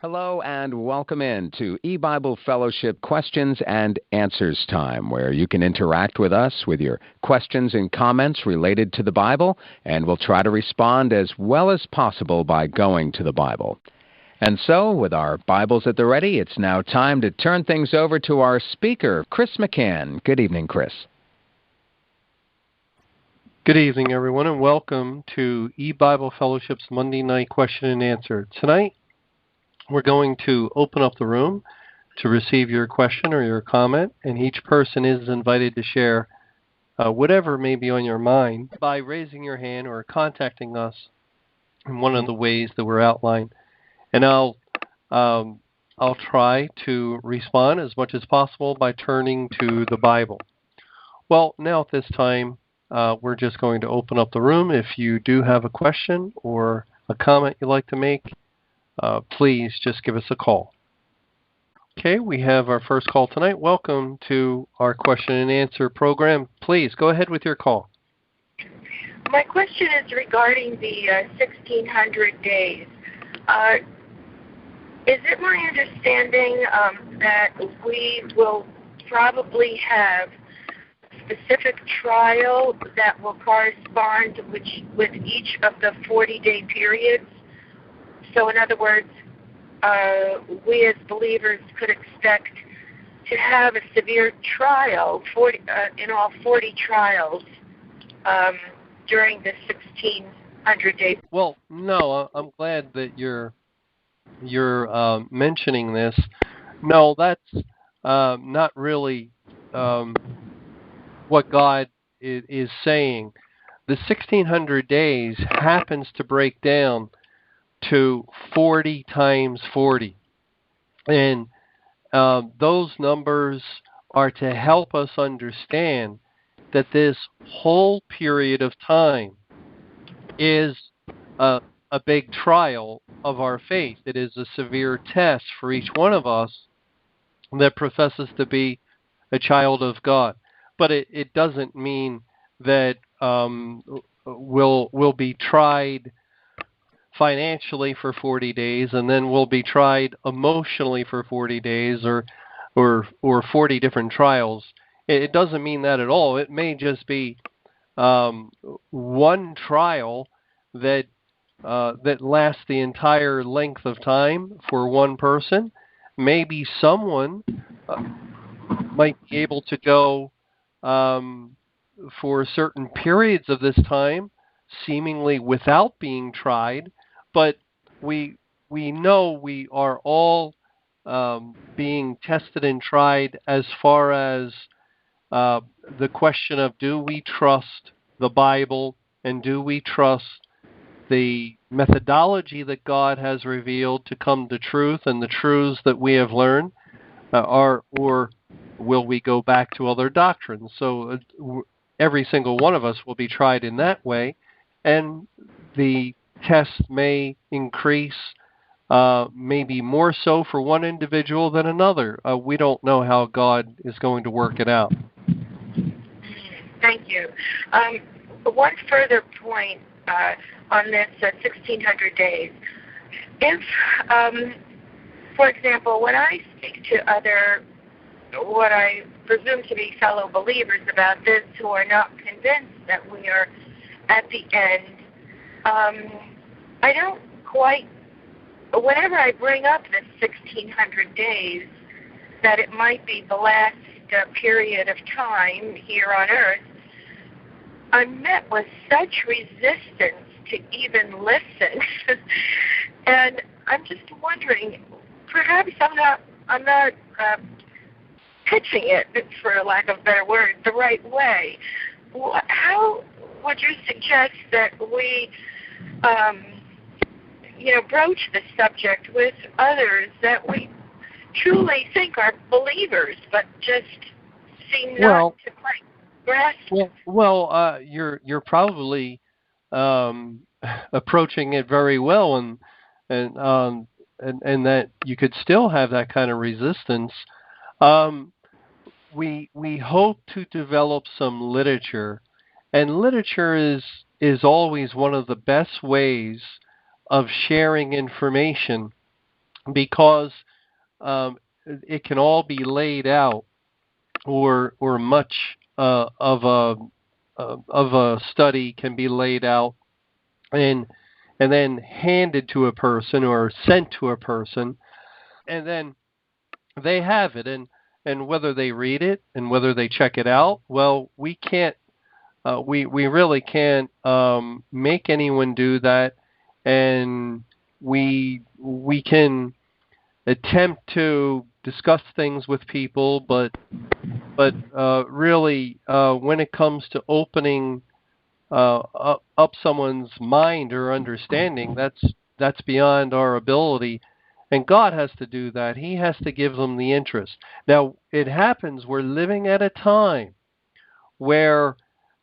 Hello and welcome in to EBible Fellowship Questions and Answers Time, where you can interact with us with your questions and comments related to the Bible, and we'll try to respond as well as possible by going to the Bible. And so, with our Bibles at the ready, it's now time to turn things over to our speaker, Chris McCann. Good evening, Chris. Good evening, everyone, and welcome to EBible Fellowship's Monday Night Question and Answer. Tonight, we're going to open up the room to receive your question or your comment, and each person is invited to share whatever may be on your mind by raising your hand or contacting us in one of the ways that were outlined. And I'll try to respond as much as possible by turning to the Bible. Well, now at this time, we're just going to open up the room. If you do have a question or a comment you'd like to make, please just give us a call. Okay, we have our first call tonight. Welcome to our question and answer program. Please go ahead with your call. My question is regarding the 1600 days. Is it my understanding that we will probably have a specific trial that will correspond with each of the 40-day periods? So in other words, we as believers could expect to have a severe trial, in all 40 trials during the 1600 days. Well, no, I'm glad that you're mentioning this. No, that's not really what God is saying. The 1600 days happens to break down to 40 times 40. And those numbers are to help us understand that this whole period of time is a big trial of our faith. It is a severe test for each one of us that professes to be a child of God. But it doesn't mean that we'll be tried financially for 40 days, and then we'll be tried emotionally for 40 days, or 40 different trials. It doesn't mean that at all. It may just be one trial that lasts the entire length of time for one person. Maybe someone might be able to go for certain periods of this time seemingly without being tried, but we know we are all being tested and tried as far as the question of, do we trust the Bible, and do we trust the methodology that God has revealed to come to truth and the truths that we have learned, or will we go back to other doctrines? So every single one of us will be tried in that way, and the test may increase, maybe more so for one individual than another. We don't know how God is going to work it out. Thank you. One further point on this 1600 days. If, for example, when I speak to other, what I presume to be fellow believers about this, who are not convinced that we are at the end, I don't quite, whenever I bring up this 1600 days, that it might be the last period of time here on earth, I'm met with such resistance to even listen. And I'm just wondering, perhaps I'm not pitching it, for lack of a better word, the right way. How would you suggest that we broach the subject with others that we truly think are believers, but just seem not to quite grasp? Well, you're probably approaching it very well, and that you could still have that kind of resistance. We hope to develop some literature, and literature is always one of the best ways of sharing information because it can all be laid out, or much of a study can be laid out and then handed to a person or sent to a person, and then they have it, and whether they read it and whether they check it out, well, we can't we really can't make anyone do that, and we can attempt to discuss things with people, but really, when it comes to opening up someone's mind or understanding, that's beyond our ability. And God has to do that. He has to give them the interest. Now, it happens, we're living at a time where,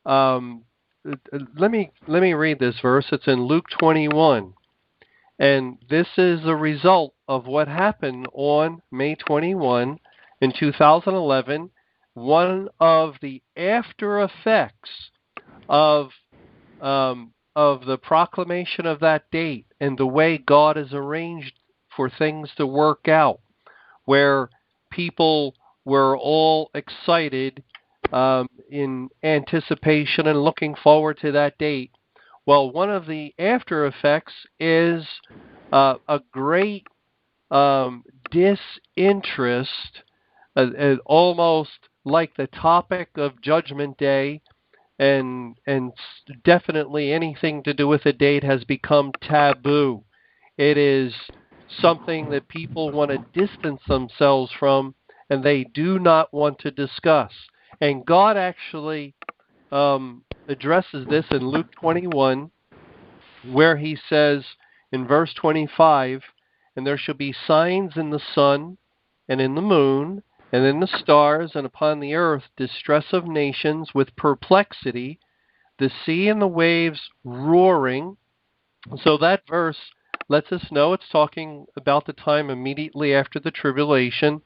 let me read this verse. It's in Luke 21. And this is a result of what happened on May 21 in 2011. One of the after effects of the proclamation of that date and the way God has arranged for things to work out, where people were all excited in anticipation and looking forward to that date. Well, one of the after effects is a great disinterest, almost like the topic of Judgment Day, and definitely anything to do with the date has become taboo. It is something that people want to distance themselves from, and they do not want to discuss. And God actually addresses this in Luke 21, where he says in verse 25, "And there shall be signs in the sun and in the moon and in the stars, and upon the earth distress of nations with perplexity, the sea and the waves roaring." So that verse lets us know it's talking about the time immediately after the tribulation.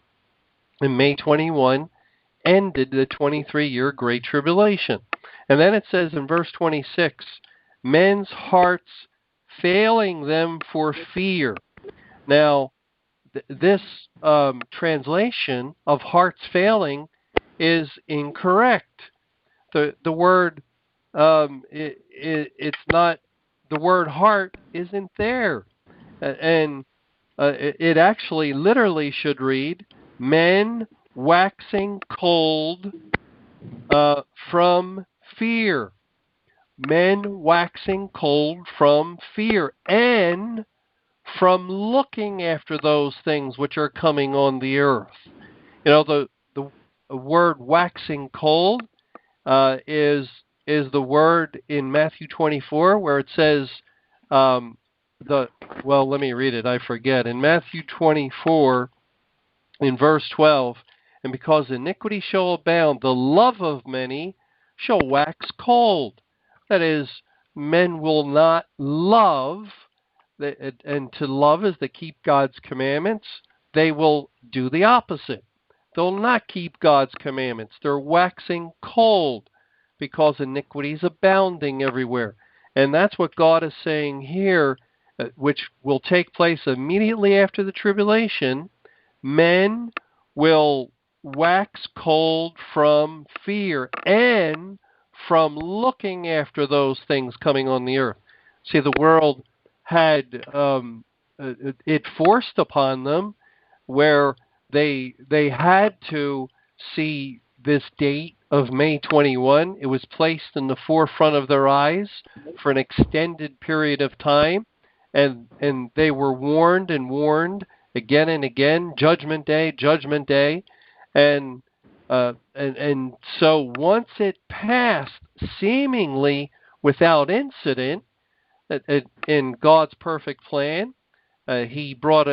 In May 21 ended the 23-year Great Tribulation. And then it says in verse 26, "Men's hearts failing them for fear." Now, this translation of hearts failing is incorrect. The word it's not, the word heart isn't there, and it actually literally should read, "Men waxing cold from fear." Men waxing cold from fear, and from looking after those things which are coming on the earth. You know, the word waxing cold is the word in Matthew 24 where it says let me read it. I forget. In Matthew 24, in verse 12, "And because iniquity shall abound, the love of many shall wax cold." That is, men will not love, and to love is to keep God's commandments. They will do the opposite. They'll not keep God's commandments. They're waxing cold because iniquity is abounding everywhere. And that's what God is saying here, which will take place immediately after the tribulation. Men will wax cold from fear and from looking after those things coming on the earth. See, the world had it forced upon them, where they had to see this date of May 21. It was placed in the forefront of their eyes for an extended period of time, and they were warned and warned again and again, Judgment Day, Judgment Day, and so once it passed, seemingly without incident, in God's perfect plan, He brought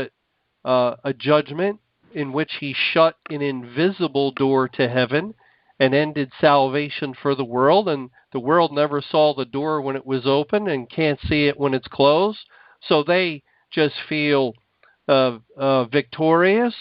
a judgment in which He shut an invisible door to heaven and ended salvation for the world, and the world never saw the door when it was open and can't see it when it's closed, so they just feel victorious,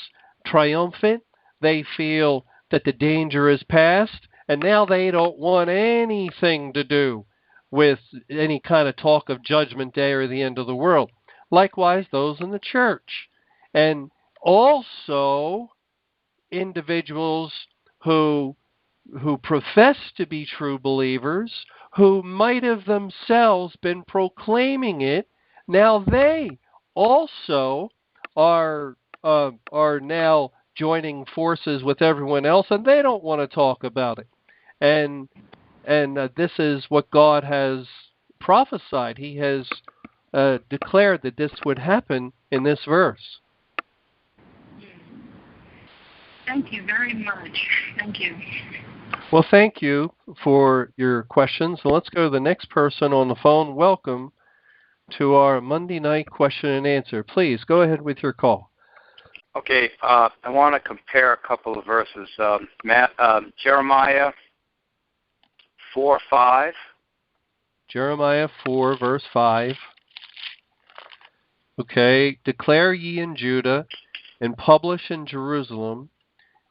triumphant. They feel that the danger is past, and now they don't want anything to do with any kind of talk of Judgment Day or the end of the world. Likewise, those in the church. And also individuals who profess to be true believers, who might have themselves been proclaiming it. Now they also are now joining forces with everyone else, and they don't want to talk about it. And this is what God has prophesied. He has declared that this would happen in this verse. Thank you very much. Thank you. Well, thank you for your questions. So let's go to the next person on the phone. Welcome to our Monday night question and answer. Please go ahead with your call. Okay, I want to compare a couple of verses. Jeremiah 4:5. Jeremiah 4, verse 5. Okay, declare ye in Judah and publish in Jerusalem,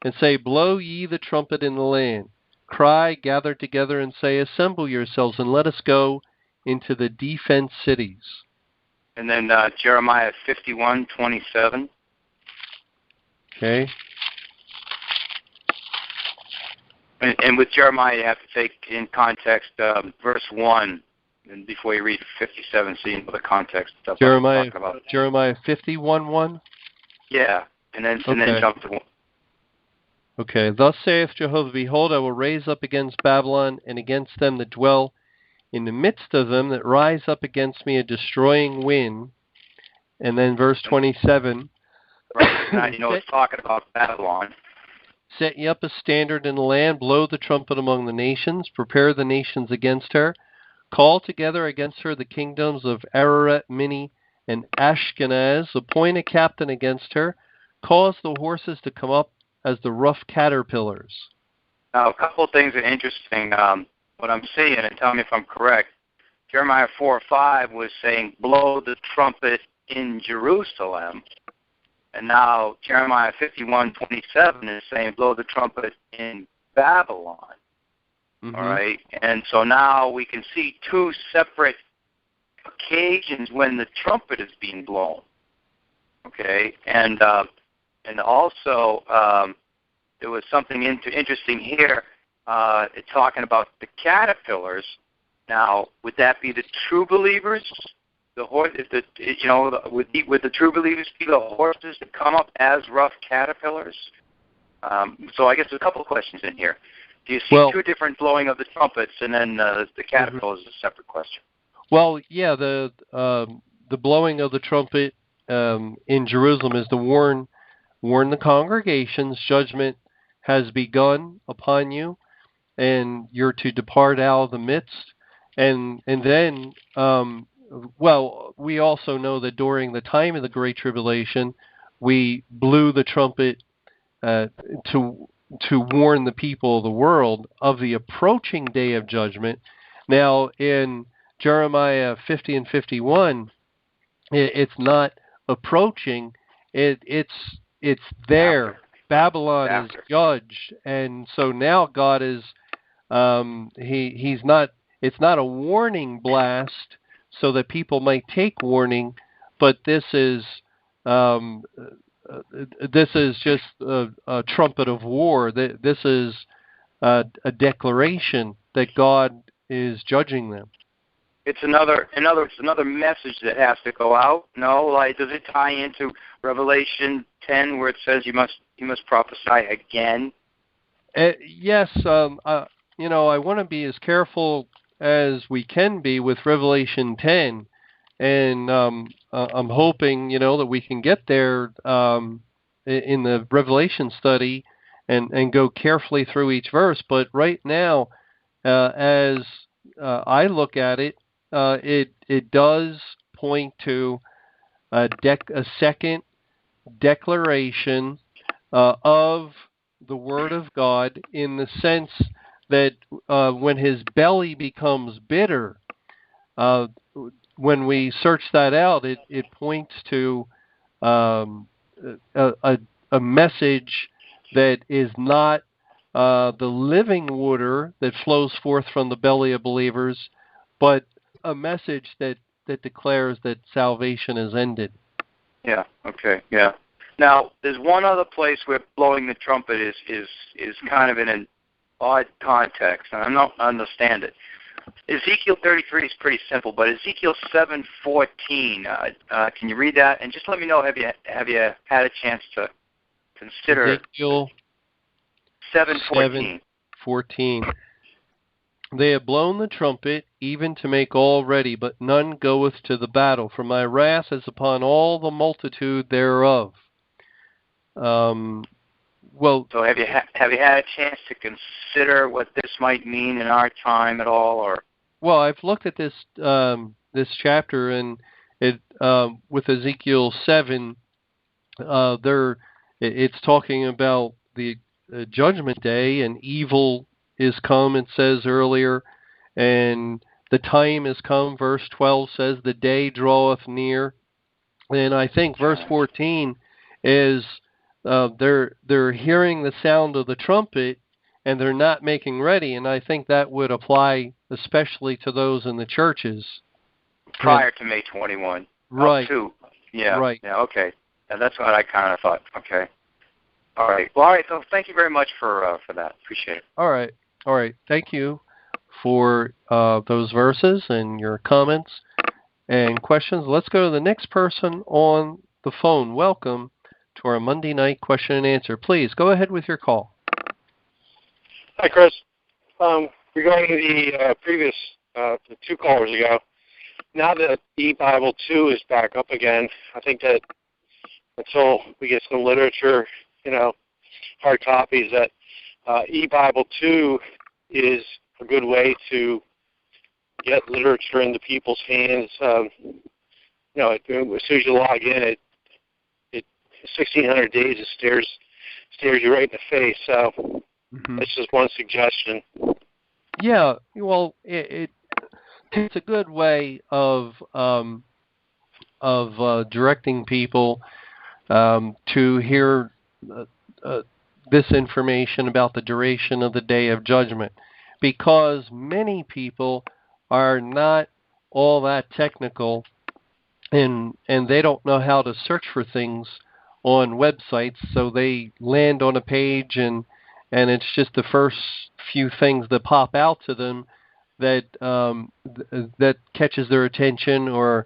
and say, blow ye the trumpet in the land. Cry, gather together, and say, assemble yourselves, and let us go into the defense cities. And then Jeremiah 51:27. Okay. And with Jeremiah, you have to take in context verse 1 and before you read 57, so you know the context stuff I'm talking about. Jeremiah 51:1? Yeah, and then jump to 1. Okay, thus saith Jehovah, behold, I will raise up against Babylon and against them that dwell in the midst of them, that rise up against me a destroying wind. And then verse 27. Right, now you know it's talking about Babylon. Set ye up a standard in the land, blow the trumpet among the nations, prepare the nations against her, call together against her the kingdoms of Ararat, Minni, and Ashkenaz, appoint a captain against her, cause the horses to come up as the rough caterpillars. Now, a couple of things are interesting. What I'm seeing, and tell me if I'm correct, Jeremiah 4:5 was saying, blow the trumpet in Jerusalem. And now Jeremiah 51:27 is saying, blow the trumpet in Babylon. Mm-hmm. All right? And so now we can see two separate occasions when the trumpet is being blown. Okay? And also there was something interesting here. It's talking about the caterpillars. Now, would that be the true believers? The horse, would the true believers be the horses that come up as rough caterpillars? So I guess there's a couple of questions in here. Do you see two different blowing of the trumpets, and then the caterpillars is a separate question? Well, yeah, the blowing of the trumpet in Jerusalem is to warn the congregations. Judgment has begun upon you, and you're to depart out of the midst. And then, we also know that during the time of the Great Tribulation, we blew the trumpet to warn the people of the world of the approaching day of judgment. Now, in Jeremiah 50 and 51, it's not approaching. It's there. After. Babylon is judged, and so now God is he's not. It's not a warning blast so that people might take warning, but this is just a trumpet of war. This is a declaration that God is judging them. It's another message that has to go out. No, like, does it tie into Revelation 10 where it says you must prophesy again? Yes. I want to be as careful as we can be with Revelation 10, and I'm hoping that we can get there in the Revelation study and go carefully through each verse. But right now, as I look at it, it does point to a second declaration of the Word of God, in the sense that when his belly becomes bitter, when we search that out, it points to a message that is not the living water that flows forth from the belly of believers, but a message that declares that salvation is ended. Yeah. Okay. Yeah. Now, there's one other place where blowing the trumpet is kind of in an odd context, and I don't understand it. Ezekiel 33 is pretty simple, but Ezekiel 7:14. Can you read that? And just let me know, have you had a chance to consider Ezekiel 7:14? 7:14. They have blown the trumpet, even to make all ready, but none goeth to the battle. For my wrath is upon all the multitude thereof. Well, so have you had a chance to consider what this might mean in our time at all, or? Well, I've looked at this this chapter, and it with Ezekiel 7, it's talking about the judgment day, and evil is come, it says earlier, and the time is come. Verse 12 says the day draweth near, and I think verse 14 is they're hearing the sound of the trumpet, and they're not making ready, and I think that would apply especially to those in the churches prior to May 21. Right. Up to, yeah. Right. Yeah. Okay. And that's what I kind of thought. Okay. All right. Well, all right. So thank you very much for that. Appreciate it. All right. All right. Thank you for those verses and your comments and questions. Let's go to the next person on the phone. Welcome to our Monday night question and answer. Please go ahead with your call. Hi, Chris. Regarding the previous the two callers ago, now that EBible 2 is back up again, I think that until we get some literature, hard copies, that EBible 2 is a good way to get literature into people's hands. As soon as you log in, it 1,600 days, it stares you right in the face. So that's just one suggestion. Yeah, well, it's a good way of directing people to hear this information about the duration of the Day of Judgment, because many people are not all that technical, and they don't know how to search for things on websites, so they land on a page and it's just the first few things that pop out to them that that catches their attention or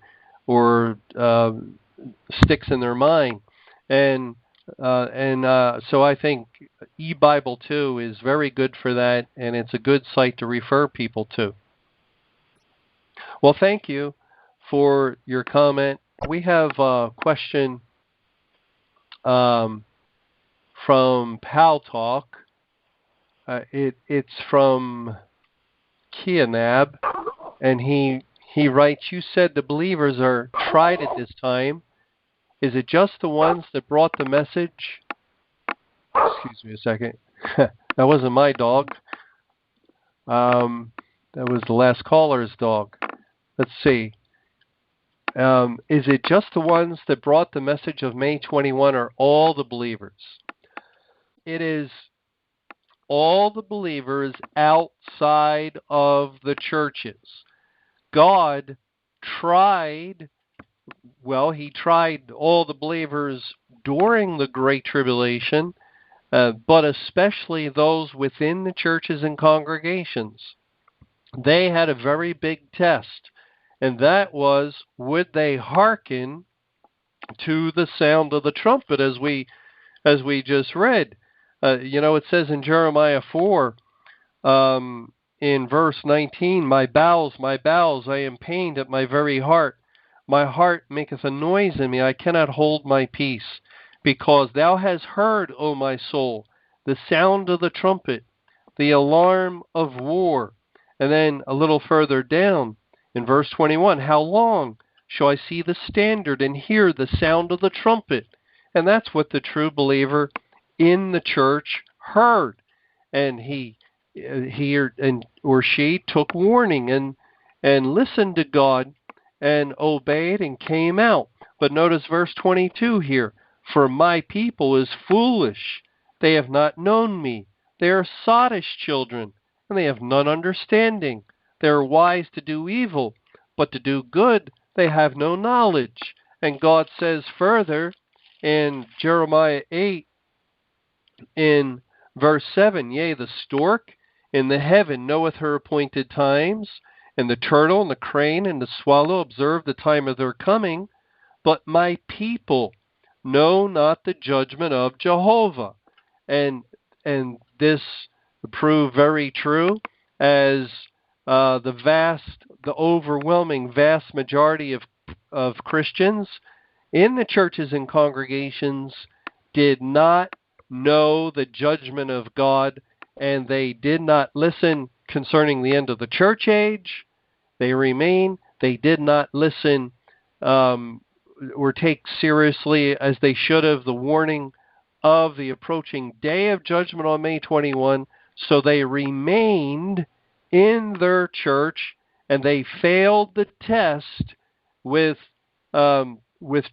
sticks in their mind, and so I think EBible 2 is very good for that, and it's a good site to refer people to. Well, thank you for your comment. We have a question from Pal Talk. It's from Kianab, and he writes, you said the believers are tried at this time. Is it just the ones that brought the message? Excuse me a second. That wasn't my dog. That was the last caller's dog. Let's see. Is it just the ones that brought the message of May 21, or all the believers? It is all the believers outside of the churches. God tried, he tried all the believers during the Great Tribulation, but especially those within the churches and congregations. They had a very big test, and that was, would they hearken to the sound of the trumpet, as we just read. It says in Jeremiah 4, in verse 19, my bowels, I am pained at my very heart. My heart maketh a noise in me, I cannot hold my peace. Because thou hast heard, O my soul, the sound of the trumpet, the alarm of war. And then a little further down, in verse 21, how long shall I see the standard and hear the sound of the trumpet? And that's what the true believer in the church heard, and he or she took warning and listened to God and obeyed and came out. But notice verse 22 here, for my people is foolish, they have not known me, they are sottish children, and they have none understanding. They are wise to do evil, but to do good they have no knowledge. And God says further in Jeremiah 8 in verse 7, yea, the stork in the heaven knoweth her appointed times, and the turtle and the crane and the swallow observe the time of their coming, but my people know not the judgment of Jehovah. And this proved very true, as the overwhelming vast majority of Christians in the churches and congregations did not know the judgment of God, and they did not listen concerning the end of the church age. They did not listen or take seriously, as they should have, the warning of the approaching day of judgment on May 21. So they remained in their church, and they failed the test with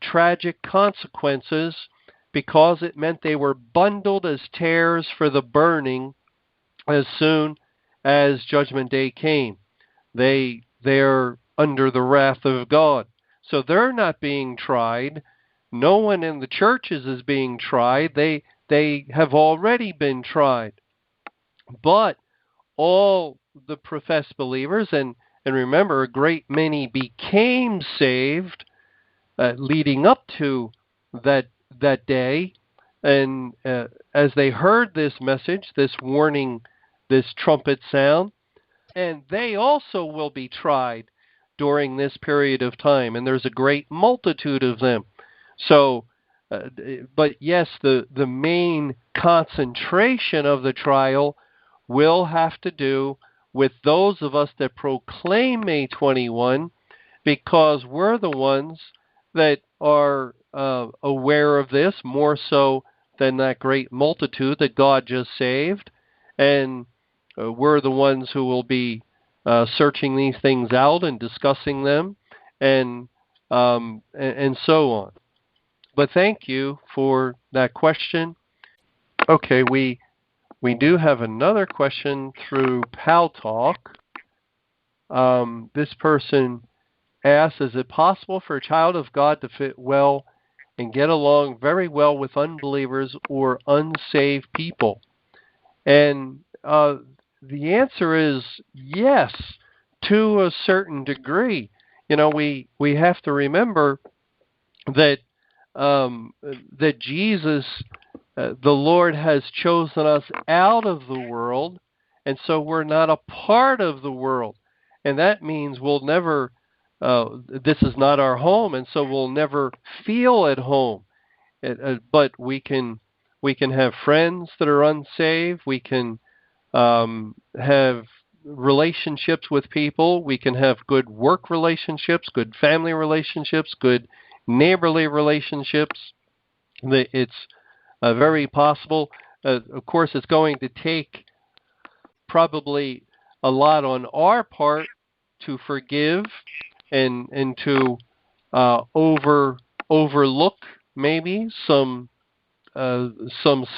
tragic consequences, because it meant they were bundled as tares for the burning as soon as Judgment Day came. They're under the wrath of God. So they're not being tried. No one in the churches is being tried. They have already been tried. But all the professed believers, and remember, a great many became saved leading up to that day, and as they heard this message, this warning, this trumpet sound, and they also will be tried during this period of time, and there's a great multitude of them. So, but yes, the main concentration of the trial will have to do with those of us that proclaim May 21, because we're the ones that are aware of this more so than that great multitude that God just saved, and we're the ones who will be searching these things out and discussing them, and so on. But thank you for that question. Okay, we do have another question through Pal Talk. This person asks, is it possible for a child of God to fit well and get along very well with unbelievers or unsaved people? And the answer is yes, to a certain degree. You know, we have to remember that that Jesus, the Lord, has chosen us out of the world, and so we're not a part of the world. And that means we'll never, this is not our home, and so we'll never feel at home. But we can have friends that are unsaved. We can have relationships with people. We can have good work relationships, good family relationships, good neighborly relationships. It's very possible. Of course, it's going to take probably a lot on our part to forgive and to overlook maybe some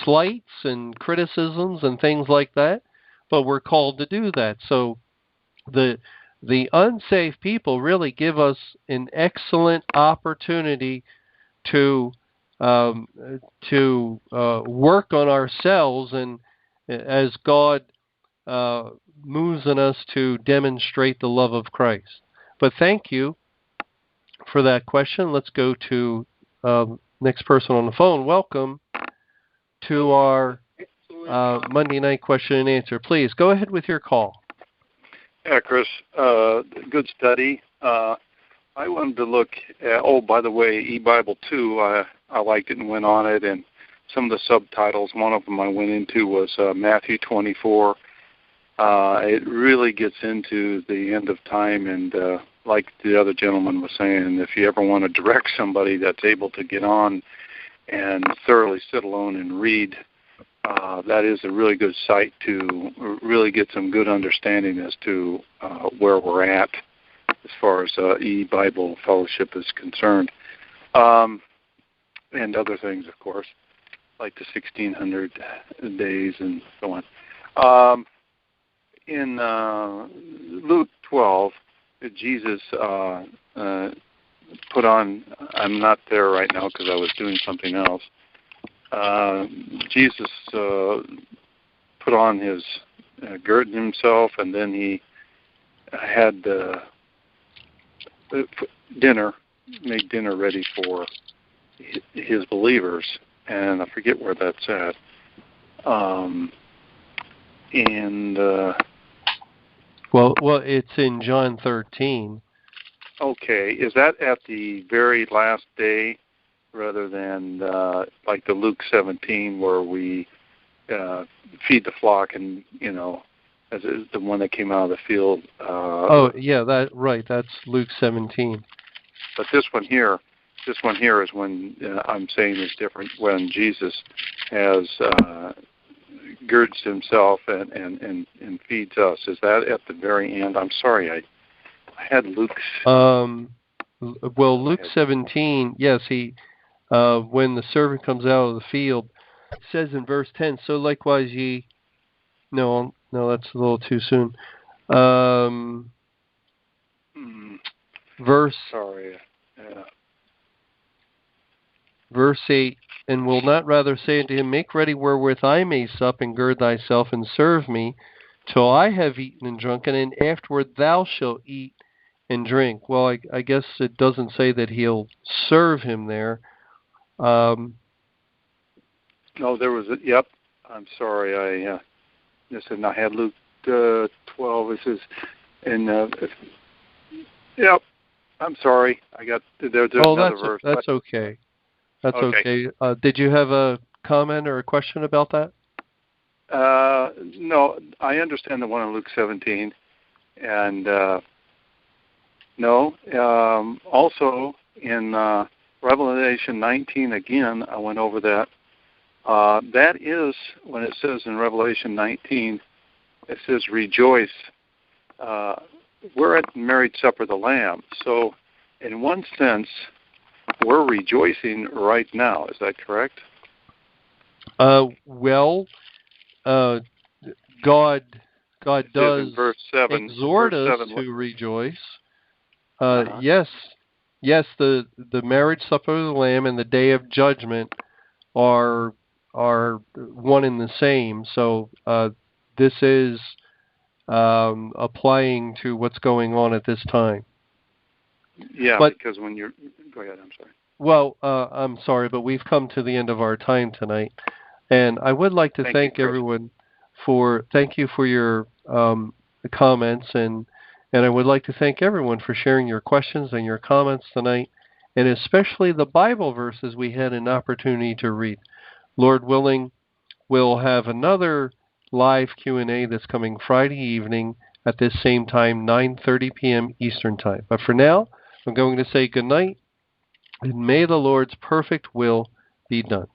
slights and criticisms and things like that, but we're called to do that. So the unsaved people really give us an excellent opportunity to work on ourselves, and as God moves in us to demonstrate the love of Christ. But thank you for that question. Let's go to next person on the phone. Welcome to our Monday night question and answer. Please go ahead with your call. Yeah, Chris, good study. I wanted to look at, by the way, EBible 2, I liked it and went on it, and some of the subtitles, one of them I went into was Matthew 24. It really gets into the end of time, and like the other gentleman was saying, if you ever want to direct somebody that's able to get on and thoroughly sit alone and read, that is a really good site to really get some good understanding as to where we're at as far as EBible Fellowship is concerned, and other things, of course, like the 1600 days and so on. In Luke 12, Jesus put on, I'm not there right now because I was doing something else. Jesus put on his girding himself, and then he had dinner, made dinner ready for his believers, and I forget where that's at. Well, it's in John 13. Okay, is that at the very last day, rather than like the Luke 17, where we feed the flock, and as the one that came out of the field? That's Luke 17. But this one here is when I'm saying is different. When Jesus has girds himself and feeds us. Is that at the very end? I'm sorry, I had Luke's. Luke 17. Yes, he. When the servant comes out of the field, it says in verse 10. So likewise ye. No, that's a little too soon. Verse. Sorry. Verse 8, and will not rather say unto him, make ready wherewith I may sup, and gird thyself, and serve me, till I have eaten and drunken, and afterward thou shalt eat and drink. Well, I guess it doesn't say that he'll serve him there. No, there was a, yep. I'm sorry, I had Luke 12. It says, and yep. I'm sorry, I got there's another verse. That's okay. That's okay. Did you have a comment or a question about that? No, I understand the one in Luke 17, and also in Revelation 19 again, I went over that. That is when it says in Revelation 19, it says rejoice. We're at the married supper of the Lamb, so in one sense, we're rejoicing right now. Is that correct? God does verse 7, exhort verse us 7. to rejoice. Yes, the marriage supper of the Lamb and the day of judgment are one and the same. So this is applying to what's going on at this time. Yeah, because when you're... Go ahead, I'm sorry. Well, I'm sorry, but we've come to the end of our time tonight. And I would like to thank everyone thank you for your comments, and I would like to thank everyone for sharing your questions and your comments tonight, and especially the Bible verses we had an opportunity to read. Lord willing, we'll have another live Q&A that's coming Friday evening at this same time, 9:30 p.m. Eastern Time. But for now, I'm going to say good night, and may the Lord's perfect will be done.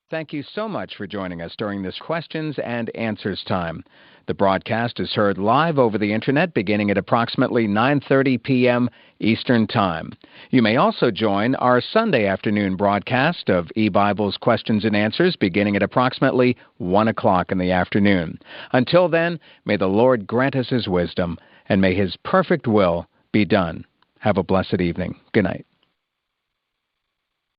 Thank you so much for joining us during this questions and answers time. The broadcast is heard live over the Internet beginning at approximately 9:30 p.m. Eastern Time. You may also join our Sunday afternoon broadcast of EBible's Questions and Answers beginning at approximately 1 o'clock in the afternoon. Until then, may the Lord grant us His wisdom, and may His perfect will be done. Have a blessed evening. Good night.